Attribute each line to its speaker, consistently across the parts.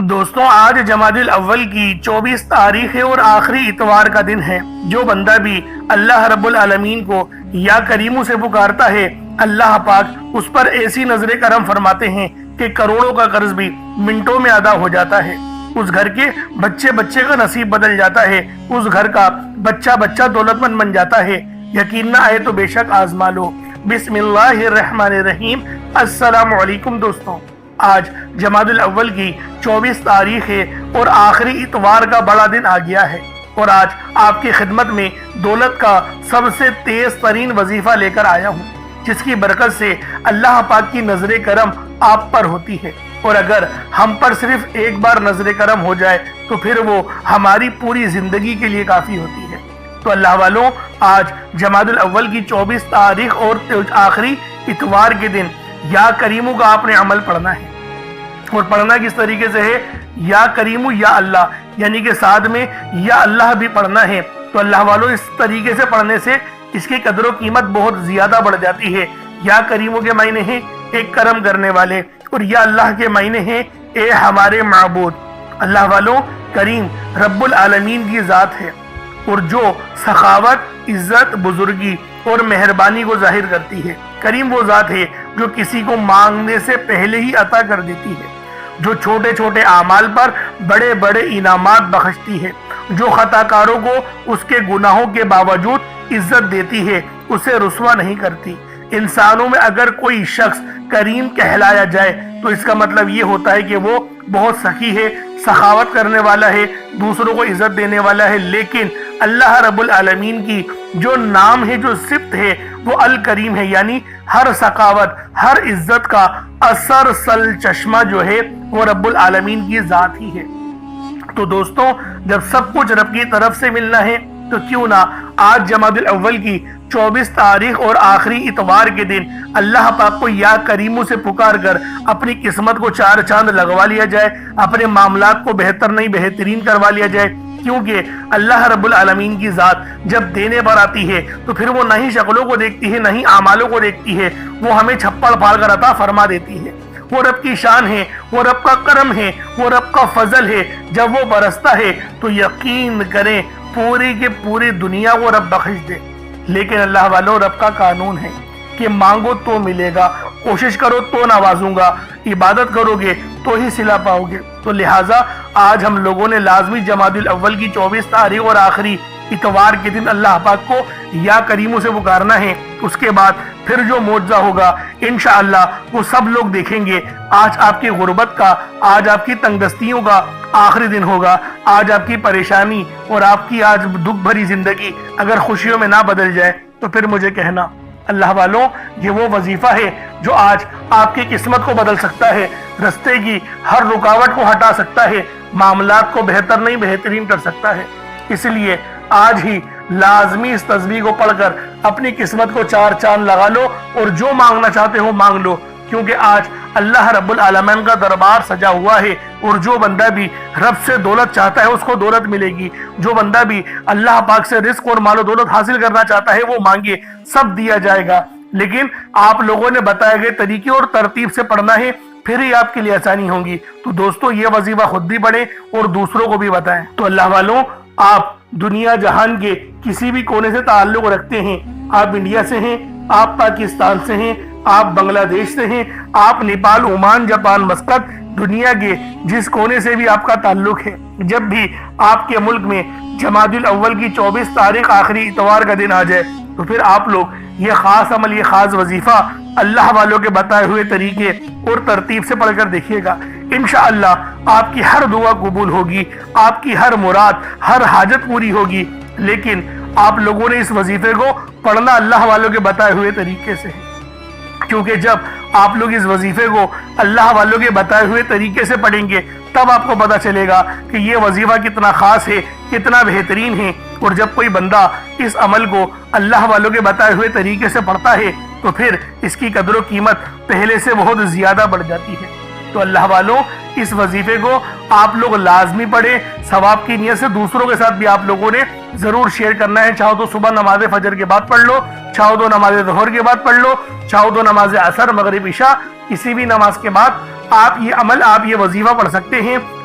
Speaker 1: دوستوں آج جمادی الاول کی 24 تاریخ ہے اور آخری اتوار کا دن ہے۔ جو بندہ بھی اللہ رب العالمین کو یا کریمو سے پکارتا ہے، اللہ پاک اس پر ایسی نظر کرم فرماتے ہیں کہ کروڑوں کا قرض بھی منٹوں میں ادا ہو جاتا ہے۔ اس گھر کے بچے کا نصیب بدل جاتا ہے، اس گھر کا بچہ دولت مند بن جاتا ہے۔ یقین نہ آئے تو بے شک آزما لو۔ بسم اللہ الرحمن الرحیم۔ السلام علیکم دوستوں، آج جمادی الاول کی 24 تاریخ ہے اور آخری اتوار کا بڑا دن آ گیا ہے، اور آج آپ کی خدمت میں دولت کا سب سے تیز ترین وظیفہ لے کر آیا ہوں، جس کی برکت سے اللہ پاک کی نظر کرم آپ پر ہوتی ہے، اور اگر ہم پر صرف ایک بار نظر کرم ہو جائے تو پھر وہ ہماری پوری زندگی کے لیے کافی ہوتی ہے۔ تو اللہ والوں، آج جمادی الاول کی 24 تاریخ اور آخری اتوار کے دن یا کریمو کا آپ نے عمل پڑھنا ہے، اور پڑھنا کس طریقے سے ہے؟ یا کریمو یا اللہ، یعنی کہ ساتھ میں یا اللہ بھی پڑھنا ہے۔ تو اللہ والوں، اس طریقے سے پڑھنے سے اس کی قدر و قیمت بہت زیادہ بڑھ جاتی ہے۔ یا کریمو کے معنی ہیں ایک کرم کرنے والے، اور یا اللہ کے معنی ہیں اے ہمارے معبود۔ اللہ والوں، کریم رب العالمین کی ذات ہے، اور جو سخاوت، عزت، بزرگی اور مہربانی کو ظاہر کرتی ہے۔ کریم وہ ذات ہے جو کسی کو مانگنے سے پہلے ہی عطا کر دیتی ہے، جو چھوٹے چھوٹے اعمال پر بڑے بڑے انعامات بخشتی ہے، جو خطا کاروں کو اس کے گناہوں کے باوجود عزت دیتی ہے، اسے رسوا نہیں کرتی۔ انسانوں میں اگر کوئی شخص کریم کہلایا جائے تو اس کا مطلب یہ ہوتا ہے کہ وہ بہت سخی ہے، سخاوت کرنے والا ہے، دوسروں کو عزت دینے والا ہے۔ لیکن اللہ رب العالمین کی جو نام ہے، جو صفت ہے، وہ الکریم ہے، یعنی ہر سخاوت، ہر عزت کا اثر سل چشمہ جو ہے وہ رب العالمین کی ذات ہی ہے۔ تو دوستوں، جب سب کچھ رب کی طرف سے ملنا ہے تو کیوں نہ آج جمادی الاول کی 24 تاریخ اور آخری اتوار کے دن اللہ پاک کو یا کریمو سے پکار کر اپنی قسمت کو چار چاند لگوا لیا جائے، اپنے معاملات کو بہتر نہیں بہترین کروا لیا جائے۔ کیونکہ اللہ رب العالمین کی ذات جب دینے پر آتی ہے تو پھر وہ نہ ہی شکلوں کو دیکھتی ہے، نہ ہی اعمالوں کو دیکھتی ہے، وہ ہمیں چھپڑ پھاڑ کر عطا فرما دیتی ہے۔ وہ رب کی شان ہے، وہ رب کا کرم ہے، وہ رب کا فضل ہے۔ جب وہ برستا ہے تو یقین کریں پوری کے پوری دنیا کو رب بخش دے۔ لیکن اللہ والوں، رب کا قانون ہے کہ مانگو تو ملے گا، کوشش کرو تو نوازوں گا، عبادت کرو گے تو ہی صلہ پاؤ گے۔ تو لہٰذا آج ہم لوگوں نے لازمی جمادی الاول کی 24 تاریخ اور آخری اتوار کے دن اللہ پاک کو یا کریمو سے پکارنا ہے۔ اس کے بعد پھر جو معجزہ ہوگا انشاءاللہ وہ سب لوگ دیکھیں گے۔ آج آپ کی غربت کا، آج آپ کی تنگ دستیوں کا آخری دن ہوگا۔ آج آپ کی پریشانی اور آپ کی آج دکھ بھری زندگی اگر خوشیوں میں نہ بدل جائے تو پھر مجھے کہنا۔ اللہ والوں، یہ وہ وظیفہ ہے جو آج آپ کی قسمت کو بدل سکتا ہے، رستے کی ہر رکاوٹ کو ہٹا سکتا ہے، معاملات کو بہتر نہیں بہترین کر سکتا ہے۔ اس لیے آج ہی لازمی اس تسبیح کو پڑھ کر اپنی قسمت کو چار چاند لگا لو، اور جو مانگنا چاہتے ہو مانگ لو، کیونکہ آج اللہ رب العالمین کا دربار سجا ہوا ہے، اور جو بندہ بھی رب سے دولت چاہتا ہے اس کو دولت ملے گی۔ جو بندہ بھی اللہ پاک سے رزق اور مال و دولت حاصل کرنا چاہتا ہے وہ مانگے، سب دیا جائے گا۔ لیکن آپ لوگوں نے بتائے گئے طریقے اور ترتیب سے پڑھنا ہے، پھر ہی آپ کے لیے آسانی ہوگی۔ تو دوستوں، یہ وظیفہ خود بھی پڑھیں اور دوسروں کو بھی بتائیں۔ تو اللہ والوں، آپ دنیا جہان کے کسی بھی کونے سے تعلق رکھتے ہیں، آپ انڈیا سے ہیں، آپ پاکستان سے ہیں، آپ بنگلہ دیش سے ہیں، آپ نیپال، عمان، جاپان، مسقط، دنیا کے جس کونے سے بھی آپ کا تعلق ہے، جب بھی آپ کے ملک میں جمادی الاول کی 24 تاریخ آخری اتوار کا دن آ جائے تو پھر آپ لوگ یہ خاص عمل، یہ خاص وظیفہ اللہ والوں کے بتائے ہوئے طریقے اور ترتیب سے پڑھ کر دیکھیے گا۔ انشاءاللہ آپ کی ہر دعا قبول ہوگی، آپ کی ہر مراد، ہر حاجت پوری ہوگی۔ لیکن آپ لوگوں نے اس وظیفے کو پڑھنا اللہ والوں کے بتائے ہوئے طریقے سے ہے، کیونکہ جب آپ لوگ اس وظیفے کو اللہ والوں کے بتائے ہوئے طریقے سے پڑھیں گے تب آپ کو پتا چلے گا کہ یہ وظیفہ کتنا خاص ہے، کتنا بہترین ہے۔ اور جب کوئی بندہ اس عمل کو اللہ والوں کے بتائے ہوئے طریقے سے پڑھتا ہے تو پھر اس کی قدر و قیمت پہلے سے بہت زیادہ بڑھ جاتی ہے۔ تو اللہ والوں، اس وظیفے کو آپ لوگ لازمی پڑھیں، ثواب کی نیت سے دوسروں کے ساتھ بھی آپ لوگوں نے ضرور شیئر کرنا ہے۔ چاہو تو صبح نماز فجر کے بعد پڑھ لو، چاہو تو نماز ظہر کے بعد پڑھ لو، چاہو تو نماز عصر، مغرب، عشاء، کسی بھی نماز کے بعد آپ یہ عمل، آپ یہ وظیفہ پڑھ سکتے ہیں۔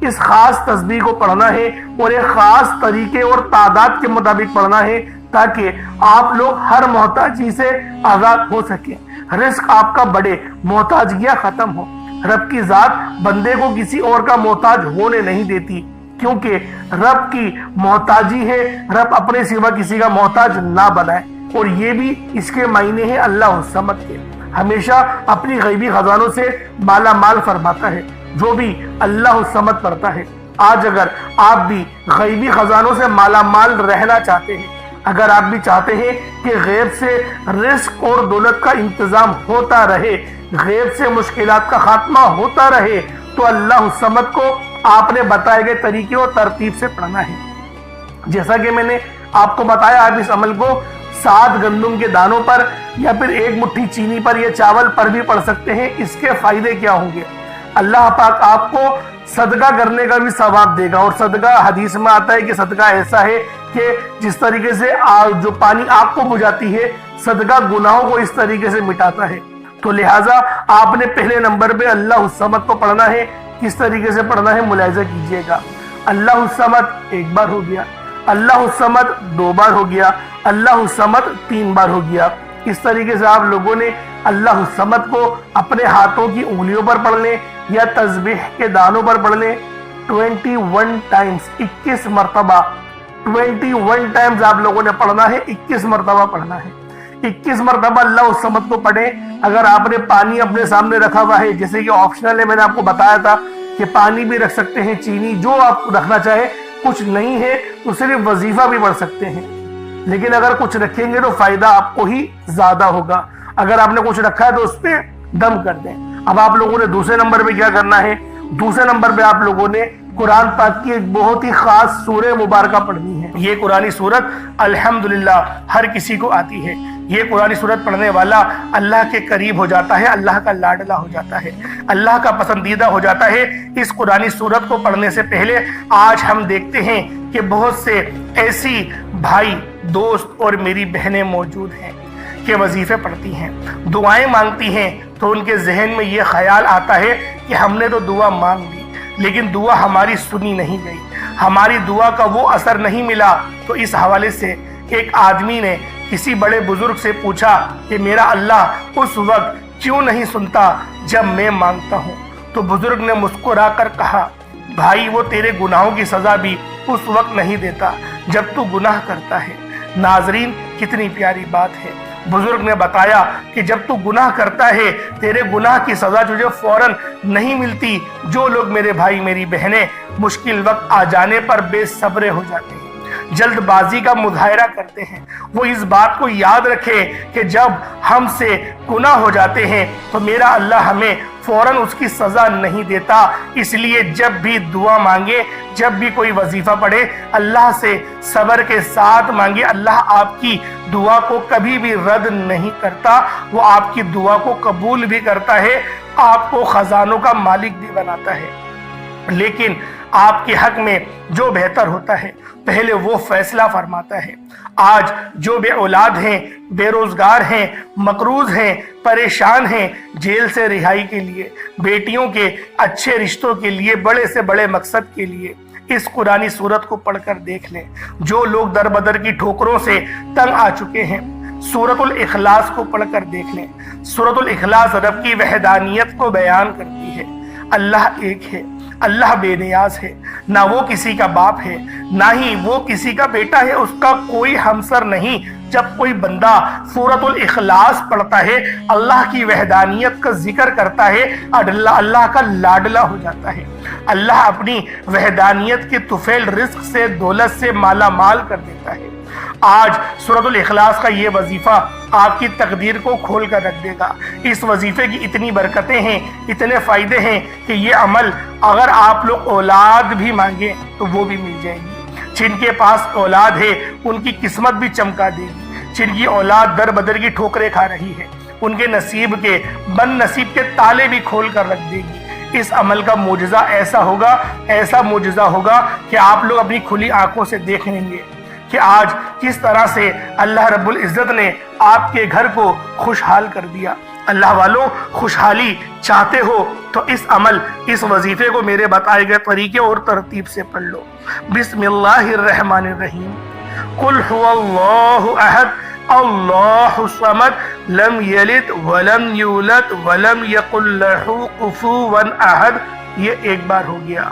Speaker 1: اس خاص تسبیح کو پڑھنا ہے اور ایک خاص طریقے اور تعداد کے مطابق پڑھنا ہے تاکہ آپ لوگ ہر محتاجی سے آزاد ہو سکیں، رزق آپ کا بڑھے، محتاجیاں ختم ہو۔ رب کی ذات بندے کو کسی اور کا محتاج ہونے نہیں دیتی، کیونکہ رب کی محتاجی ہے، رب اپنے سوا کسی کا محتاج نہ بنائے، اور یہ بھی اس کے معنی ہے اللہ الصمد کے، ہمیشہ اپنی غیبی خزانوں سے مالا مال فرماتا ہے۔ جو بھی اللہ الصمد پڑھتا ہے، آج اگر آپ بھی غیبی خزانوں سے مالا مال رہنا چاہتے ہیں، اگر آپ بھی چاہتے ہیں کہ غیب سے رزق اور دولت کا انتظام ہوتا رہے، غیب سے مشکلات کا خاتمہ ہوتا رہے، تو اللہ الصمد کو آپ نے بتائے گئے طریقے اور ترتیب سے پڑھنا ہے۔ جیسا کہ میں نے آپ کو بتایا، آپ اس عمل کو 7 گندم کے دانوں پر یا پھر 1 مٹھی چینی پر یا چاول پر بھی پڑھ سکتے ہیں۔ اس کے فائدے کیا ہوں گے؟ اللہ پاک آپ کو صدقہ کرنے کا بھی ثواب دے گا، اور صدقہ حدیث میں آتا ہے کہ صدقہ ایسا ہے کہ جس طریقے سے جو پانی آگ کو بجھاتی ہے، صدقہ گناہوں کو اس طریقے سے مٹاتا ہے۔ تو لہٰذا آپ نے پہلے نمبر پہ اللہ الصمد کو پڑھنا ہے۔ کس طریقے سے پڑھنا ہے ملاحظہ کیجئے گا۔ اللہ الصمد 1 بار ہو گیا، اللہ الصمد 2 بار ہو گیا، اللہ الصمد 3 بار ہو گیا۔ اس طریقے سے آپ لوگوں نے اللہ الصمد کو اپنے ہاتھوں کی انگلیوں پر پڑھ لیں یا تسبیح کے دانوں پر پڑھ لیں 21 ٹائمز، 21 مرتبہ 21 ٹائمز آپ لوگوں نے پڑھنا ہے، 21 مرتبہ پڑھنا ہے۔ 21 مرتبہ اللہ الصمد کو پڑھیں۔ اگر آپ نے پانی اپنے سامنے رکھا ہوا ہے، جیسے کہ آپشنل ہے، میں نے آپ کو بتایا تھا کہ پانی بھی رکھ سکتے ہیں، چینی، جو آپ رکھنا چاہے، کچھ نہیں ہے تو صرف وظیفہ بھی پڑھ سکتے ہیں، لیکن اگر کچھ رکھیں گے تو فائدہ آپ کو ہی زیادہ ہوگا۔ اگر آپ نے کچھ رکھا ہے تو اس پہ دم کر دیں۔ اب آپ لوگوں نے دوسرے نمبر پہ کیا کرنا ہے؟ دوسرے نمبر پہ آپ لوگوں نے قرآن پاک کی ایک بہت ہی خاص سورہ مبارکہ پڑھنی ہے۔ یہ قرآنی سورت الحمدللہ ہر کسی کو آتی ہے۔ یہ قرآنی سورت پڑھنے والا اللہ کے قریب ہو جاتا ہے، اللہ کا لاڈلا ہو جاتا ہے، اللہ کا پسندیدہ ہو جاتا ہے۔ اس قرآنی سورت کو پڑھنے سے پہلے آج ہم دیکھتے ہیں کہ بہت سے ایسی بھائی، دوست اور میری بہنیں موجود ہیں کہ وظیفے پڑھتی ہیں، دعائیں مانگتی ہیں، تو ان کے ذہن میں یہ خیال آتا ہے کہ ہم نے تو دعا مانگ لی لیکن دعا ہماری سنی نہیں گئی، ہماری دعا کا وہ اثر نہیں ملا۔ تو اس حوالے سے ایک آدمی نے کسی بڑے بزرگ سے پوچھا کہ میرا اللہ اس وقت کیوں نہیں سنتا جب میں مانگتا ہوں؟ تو بزرگ نے مسکرا کر کہا، بھائی وہ تیرے گناہوں کی سزا بھی اس وقت نہیں دیتا جب تو گناہ کرتا ہے۔ ناظرین، کتنی پیاری بات ہے۔ بزرگ نے بتایا کہ جب تو گناہ کرتا ہے تیرے گناہ کی سزا تجھے فوراً نہیں ملتی۔ جو لوگ میرے بھائی میری بہنیں مشکل وقت آ جانے پر بے صبر ہو جاتے ہیں، جلد بازی کا مظاہرہ کرتے ہیں، وہ اس بات کو یاد رکھے کہ جب ہم سے گناہ ہو جاتے ہیں تو میرا اللہ ہمیں فوراً اس کی سزا نہیں دیتا۔ اس لیے جب بھی دعا مانگے، جب بھی کوئی وظیفہ پڑھے، اللہ سے صبر کے ساتھ مانگے۔ اللہ آپ کی دعا کو کبھی بھی رد نہیں کرتا، وہ آپ کی دعا کو قبول بھی کرتا ہے، آپ کو خزانوں کا مالک بھی بناتا ہے۔ لیکن آپ کے حق میں جو بہتر ہوتا ہے پہلے وہ فیصلہ فرماتا ہے۔ آج جو بے اولاد ہیں، بے روزگار ہیں، مقروض ہیں، پریشان ہیں، جیل سے رہائی کے لیے، بیٹیوں کے اچھے رشتوں کے لیے، بڑے سے بڑے مقصد کے لیے اس قرآنی سورت کو پڑھ کر دیکھ لیں۔ جو لوگ در بدر کی ٹھوکروں سے تنگ آ چکے ہیں، سورۃ الاخلاص کو پڑھ کر دیکھ لیں۔ سورۃ الاخلاص رب کی وحدانیت کو بیان کرتی ہے۔ اللہ ایک ہے، اللہ بے نیاز ہے، نہ وہ کسی کا باپ ہے نہ ہی وہ کسی کا بیٹا ہے، اس کا کوئی ہمسر نہیں۔ جب کوئی بندہ سورۃ الاخلاص پڑھتا ہے، اللہ کی وحدانیت کا ذکر کرتا ہے، اللہ کا لاڈلا ہو جاتا ہے۔ اللہ اپنی وحدانیت کے طفیل رزق سے، دولت سے مالا مال کر دیتا ہے۔ آج سورۃ الاخلاص کا یہ وظیفہ آپ کی تقدیر کو کھول کر رکھ دے گا۔ اس وظیفے کی اتنی برکتیں ہیں، اتنے فائدے ہیں کہ یہ عمل اگر آپ لوگ اولاد بھی مانگیں تو وہ بھی مل جائے گی۔ جن کے پاس اولاد ہے ان کی قسمت بھی چمکا دے گی۔ جن کی اولاد در بدر کی ٹھوکریں کھا رہی ہے ان کے نصیب کے، بد نصیب کے تالے بھی کھول کر رکھ دے گی۔ اس عمل کا معجزہ ایسا ہوگا، ایسا معجزہ ہوگا کہ آپ لوگ اپنی کھلی آنکھوں سے دیکھ لیں گے کہ آج کس طرح سے اللہ رب العزت نے آپ کے گھر کو خوشحال کر دیا۔ اللہ والوں خوشحالی چاہتے ہو تو اس عمل اس وظیفے کو میرے بتائے گئے طریقے اور ترتیب سے پڑھ لو۔ بسم اللہ الرحمن الرحیم، قل هو اللہ احد اللہ الصمد لم یلد ولم یولد ولم یکن لہ کفوا احد۔ یہ ایک بار ہو گیا۔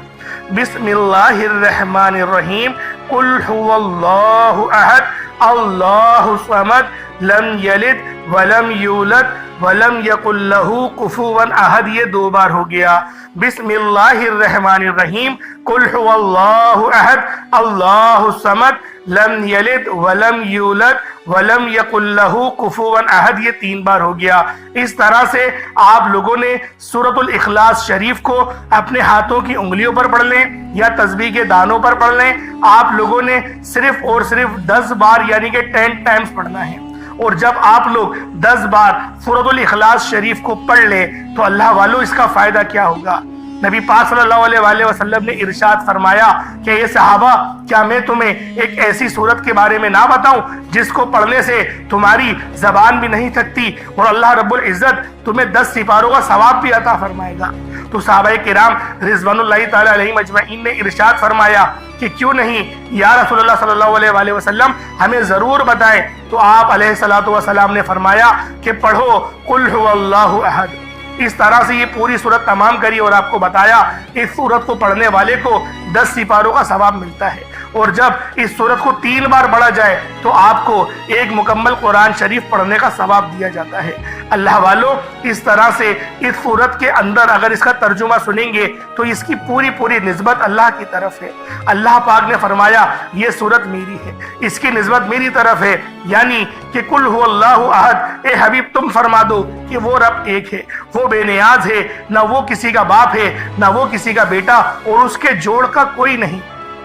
Speaker 1: بسم اللہ الرحمن الرحیم، قل هو اللہ احد اللہ الصمد لم یلد ولم یولد ولم یکن لہ کفوا احد۔ یہ دو بار ہو گیا۔ بسم اللہ الرحمن الرحیم، قل هو اللہ احد اللہ الصمد لم یلد ولم یولد ولم یکن لہ کفوا احد۔ یہ تین بار ہو گیا۔ اس طرح سے آپ لوگوں نے سورۃ الاخلاص شریف کو اپنے ہاتھوں کی انگلیوں پر پڑھ لیں یا تسبیح کے دانوں پر پڑھ لیں۔ آپ لوگوں نے صرف اور صرف 10 بار یعنی کہ 10 ٹائمز پڑھنا ہے۔ اور جب آپ لوگ 10 بار سورۃ الاخلاص شریف کو پڑھ لیں تو اللہ والوں اس کا فائدہ کیا ہوگا؟ نبی پاک صلی اللہ علیہ وآلہ وسلم نے ارشاد فرمایا کہ یہ صحابہ، کیا میں تمہیں ایک ایسی سورت کے بارے میں نہ بتاؤں جس کو پڑھنے سے تمہاری زبان بھی نہیں تھکتی اور اللہ رب العزت تمہیں 10 سپاروں کا ثواب بھی عطا فرمائے گا؟ تو صحابہ کرام رضوان اللہ تعالی علیہم اجمعین نے ارشاد فرمایا کہ کیوں نہیں یا رسول اللہ صلی اللہ علیہ وآلہ وسلم، ہمیں ضرور بتائیں۔ تو آپ علیہ الصلوۃ والسلام نے فرمایا کہ پڑھو قل هو اللہ احد۔ اس طرح سے یہ پوری سورت تمام کری اور آپ کو بتایا اس سورت کو پڑھنے والے کو 10 سپاروں کا ثواب ملتا ہے، اور جب اس سورت کو 3 بار پڑھا جائے تو آپ کو ایک مکمل قرآن شریف پڑھنے کا ثواب دیا جاتا ہے۔ اللہ والوں اس طرح سے اس سورت کے اندر اگر اس کا ترجمہ سنیں گے تو اس کی پوری نسبت اللہ کی طرف ہے۔ اللہ پاک نے فرمایا یہ سورت میری ہے، اس کی نسبت میری طرف ہے، یعنی کہ قل هو اللہ احد، اے حبیب تم فرما دو کہ وہ رب ایک ہے، وہ بے نیاز ہے، نہ وہ کسی کا باپ ہے نہ وہ کسی کا بیٹا، اور اس کے جوڑ کا کوئی نہیں۔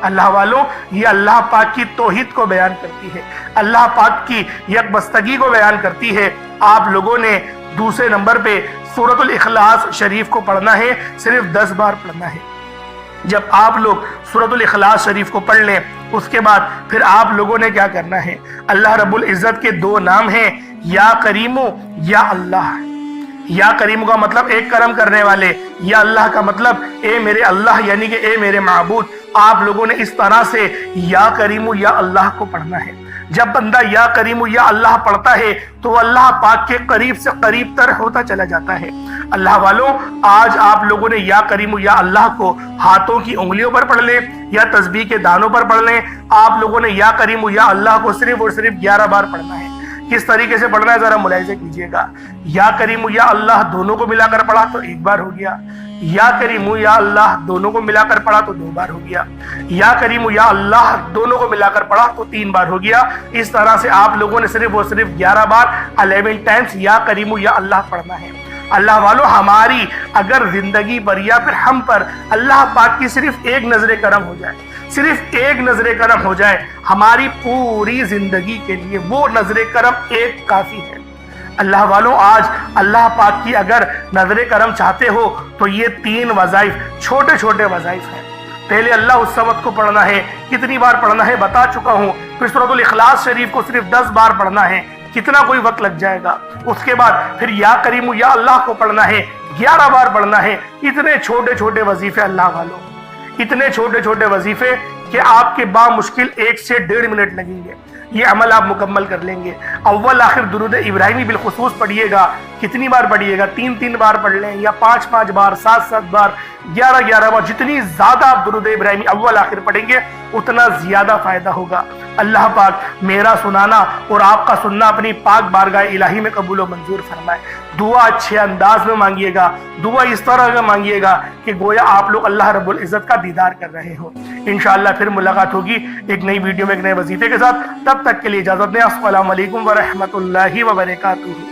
Speaker 1: اللہ والوں یہ اللہ پاک کی توحید کو بیان کرتی ہے، اللہ پاک کی یکبستگی کو بیان کرتی ہے۔ آپ لوگوں نے دوسرے نمبر پہ سورۃ الاخلاص شریف کو پڑھنا ہے، صرف 10 بار پڑھنا ہے۔ جب آپ لوگ سورۃ الاخلاص شریف کو پڑھ لیں اس کے بعد پھر آپ لوگوں نے کیا کرنا ہے؟ اللہ رب العزت کے 2 نام ہیں، یا کریم یا اللہ۔ یا کریم کا مطلب ایک کرم کرنے والے، یا اللہ کا مطلب اے میرے اللہ یعنی کہ اے میرے معبود۔ آپ لوگوں نے اس طرح سے یا کریم یا اللہ کو پڑھنا ہے۔ جب بندہ یا کریم یا اللہ پڑھتا ہے تو اللہ پاک کے قریب سے قریب تر ہوتا چلا جاتا ہے۔ اللہ والوں آج آپ لوگوں نے یا کریم یا اللہ کو ہاتھوں کی انگلیوں پر پڑھ لیں یا تسبیح کے دانوں پر پڑھ لیں۔ آپ لوگوں نے یا کریم یا اللہ کو صرف اور صرف 11 بار پڑھنا ہے۔ کس طریقے سے پڑھنا ہے ذرا ملاحظہ کیجئے گا۔ یا کریم یا اللہ دونوں کو ملا کر پڑھا تو 1 بار ہو گیا، یا کریم یا اللہ دونوں کو ملا کر پڑھا تو 2 بار ہو گیا، یا کریم یا اللہ دونوں کو ملا کر پڑھا تو 3 بار ہو گیا۔ اس طرح سے آپ لوگوں نے صرف اور صرف 11 بار 11 ٹائمز یا کریم یا اللہ پڑھنا ہے۔ اللہ والوں ہماری اگر زندگی پر یا پھر ہم پر اللہ پاک کی صرف ایک نظر کرم ہو جائے، صرف ایک نظر کرم ہو جائے ہماری پوری زندگی کے لیے، وہ نظر کرم ایک کافی ہے۔ اللہ والوں آج اللہ پاک کی اگر نظر کرم چاہتے ہو تو یہ 3 وظائف چھوٹے چھوٹے وظائف ہیں۔ پہلے اللہ الصمد کو پڑھنا ہے، کتنی بار پڑھنا ہے بتا چکا ہوں۔ پھر سورۃ الاخلاص شریف کو صرف 10 بار پڑھنا ہے، کتنا کوئی وقت لگ جائے گا۔ اس کے بعد پھر یا کریم یا اللہ کو پڑھنا ہے، 11 بار پڑھنا ہے۔ اتنے چھوٹے چھوٹے وظیفے اللہ والوں، اتنے چھوٹے چھوٹے وظیفے کہ آپ کے بامشکل 1 سے 1.5 منٹ لگیں گے۔ یہ عمل آپ مکمل کر لیں گے۔ اول آخر درود ابراہیمی بالخصوص پڑھیے گا۔ کتنی بار پڑھیے گا؟ 3 بار پڑھ لیں یا 5 بار، 7 بار، 11 بار۔ جتنی زیادہ آپ درود ابراہیمی اول آخر پڑھیں گے اتنا زیادہ فائدہ ہوگا۔ اللہ پاک میرا سنانا اور آپ کا سننا اپنی پاک بارگاہ الہی میں قبول و منظور فرمائے۔ دعا اچھے انداز میں مانگیے گا، دعا اس طرح سے مانگیے گا کہ گویا آپ لوگ اللہ رب العزت کا دیدار کر رہے ہو۔ انشاءاللہ پھر ملاقات ہوگی ایک نئی ویڈیو میں ایک نئے وظیفے کے ساتھ۔ تب تک کے لیے اجازت دیں۔ السلام علیکم ورحمۃ اللہ وبرکاتہ۔